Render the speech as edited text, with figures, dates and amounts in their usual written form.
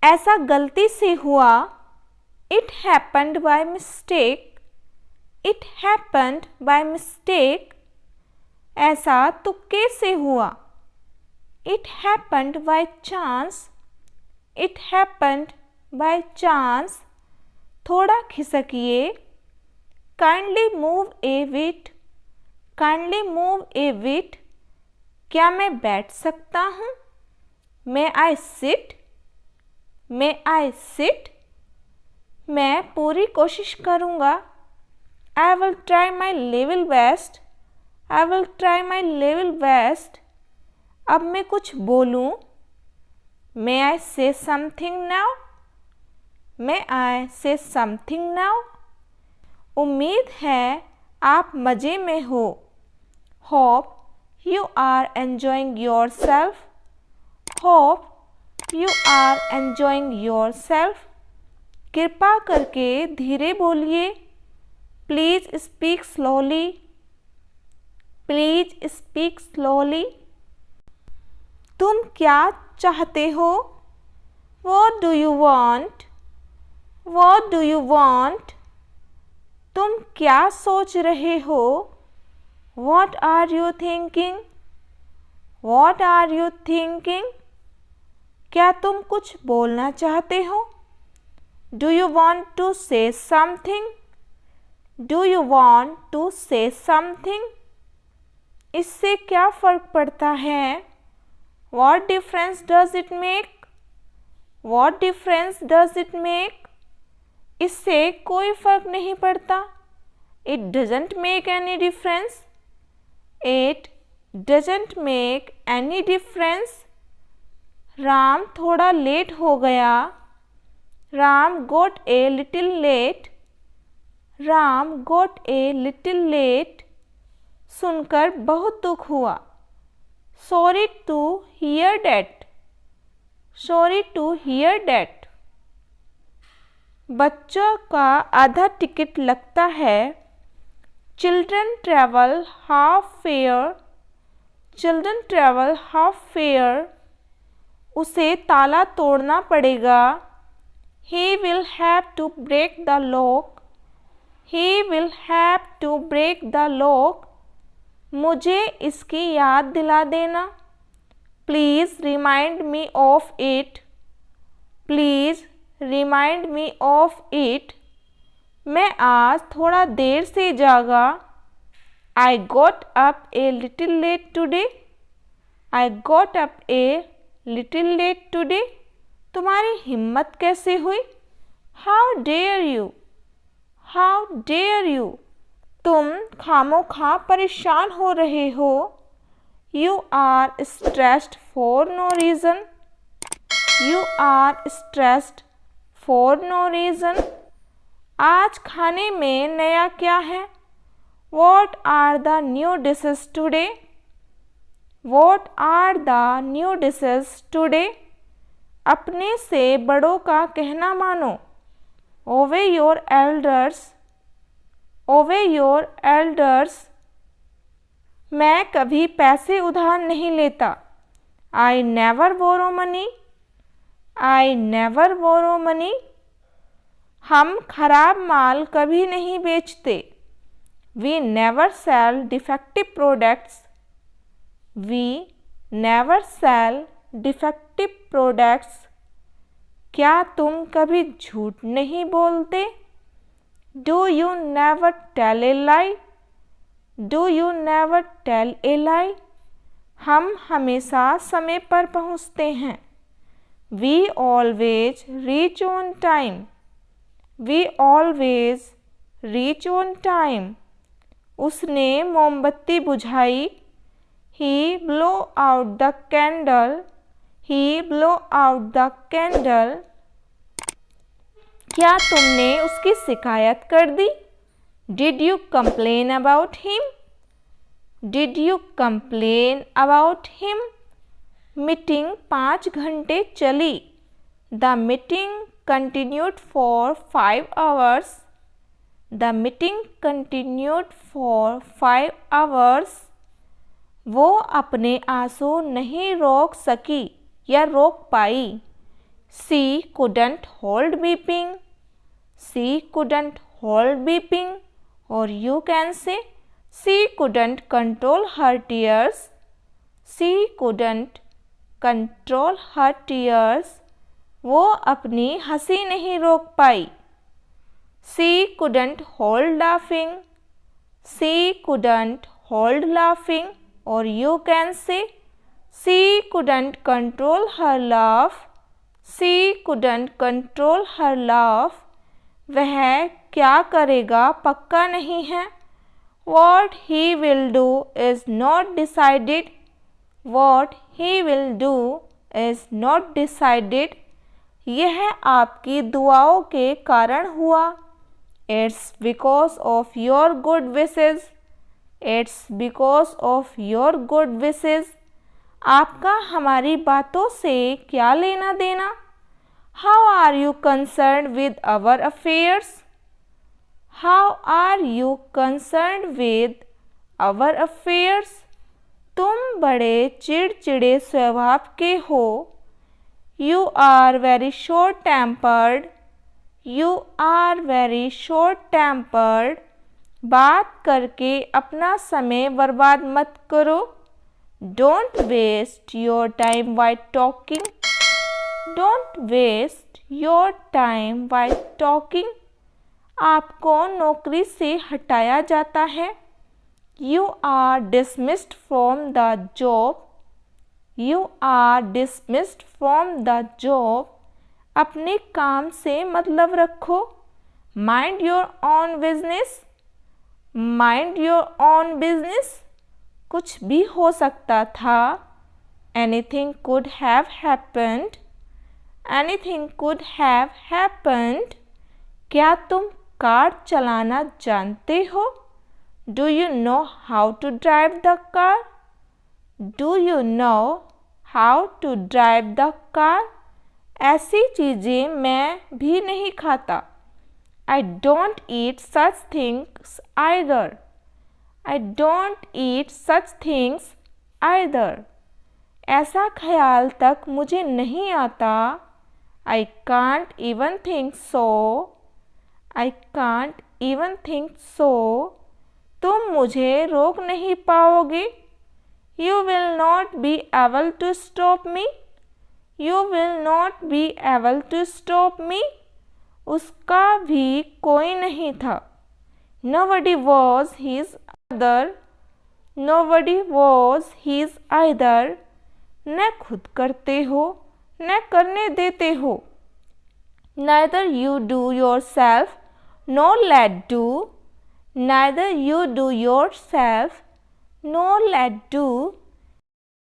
ऐसा गलती से हुआ। It happened by mistake. It happened by mistake. ऐसा तुक्के से हुआ। It happened by chance. It happened by chance. थोड़ा खिसकिए। Kindly move a bit. Kindly move a bit. क्या मैं बैठ सकता हूँ? May I sit? May I sit? मैं पूरी कोशिश करूँगा। I will try my level best. I will try my level best. अब मैं कुछ बोलूँ? मे आई से समथिंग नाउ? मे आई से समथिंग नाउ? उम्मीद है आप मज़े में हो। Hope you are enjoying yourself. Hope you are enjoying yourself. कृपा करके धीरे बोलिए। Please speak slowly. Please speak slowly. तुम क्या चाहते हो? What do you want? What do you want? तुम क्या सोच रहे हो? What are you thinking? What are you thinking? क्या तुम कुछ बोलना चाहते हो? Do you want to say something? Do you want to say something? इससे क्या फ़र्क पड़ता है? What difference does it make? What difference does it make? इससे कोई फ़र्क नहीं पड़ता। It doesn't make any difference. It doesn't make any difference. Ram थोड़ा लेट हो गया। Ram got a little late. Ram got a little late. सुनकर बहुत दुख हुआ। Sorry to hear that. Sorry to hear that. बच्चों का आधा टिकट लगता है। Children travel half fare. Children travel half fare. उसे ताला तोड़ना पड़ेगा। He will have to break the lock. He will have to break the lock. मुझे इसकी याद दिला देना। Please remind me of it. Please remind me of it. मैं आज थोड़ा देर से जागा। I got up a little late today. I got up a little late today. तुम्हारी हिम्मत कैसे हुई? How dare you? How dare you? तुम खामोखा परेशान हो रहे हो। You are stressed for no reason. You are stressed for no reason. आज खाने में नया क्या है? What are the new dishes today? What are the new dishes today? अपने से बड़ों का कहना मानो। Obey your elders. Obey your elders. मैं कभी पैसे उधार नहीं लेता। I never borrow money. I never borrow money. हम खराब माल कभी नहीं बेचते। We never sell defective products. We never sell defective products. क्या तुम कभी झूठ नहीं बोलते? Do you never tell a lie? Do you never tell a lie? हम hमेशा समय पर पहुँचते हैं। We always reach on time. We always reach on time. उसने मोमबत्ती बुझाई। He blew out the candle. He blew out the candle. क्या तुमने उसकी शिकायत कर दी? Did you complain about him? Did you complain about him? Meeting 5 घंटे चली। The meeting continued for 5 hours. The meeting continued for 5 hours. वो अपने आंसू नहीं रोक सकी या रोक पाई। She couldn't hold weeping. She couldn't hold weeping. Or you can say, she couldn't control her tears. She couldn't control her tears. वो अपनी हंसी नहीं रोक पाई. She couldn't hold laughing. She couldn't hold laughing. Or you can say, she couldn't control her laugh. She couldn't control her laugh. वह क्या करेगा पक्का नहीं है. What he will do is not decided. What he will do is not decided. यह आपकी दुआओं के कारण हुआ. It's because of your good wishes. It's because of your good wishes. आपका हमारी बातों से क्या लेना देना. How are you concerned with our affairs? How are you concerned with our affairs? तुम बड़े चिड़चिड़े स्वभाव के हो. You are very short tempered. You are very short tempered. बात करके अपना समय बर्बाद मत करो. Don't waste your time while talking. Don't waste your time while talking. आपको नौकरी से हटाया जाता है. You are dismissed from the job. You are dismissed from the job. अपने काम से मतलब रखो. Mind your own business. Mind your own business. कुछ भी हो सकता था. Anything could have happened. Anything could have happened. क्या तुम कार चलाना जानते हो? Do you know how to drive the car? Do you know how to drive the car? ऐसी चीज़ें मैं भी नहीं खाता. I don't eat such things either. I don't eat such things either. ऐसा ख्याल तक मुझे नहीं आता. I can't even think so. I can't even think so. तुम मुझे रोक नहीं पाओगे. You will not be able to stop me. You will not be able to stop me. उसका भी कोई नहीं था. Nobody was his other. Nobody was his either. न खुद करते हो न करने देते हो. Neither you do yourself nor let do. Neither you do yourself nor let do.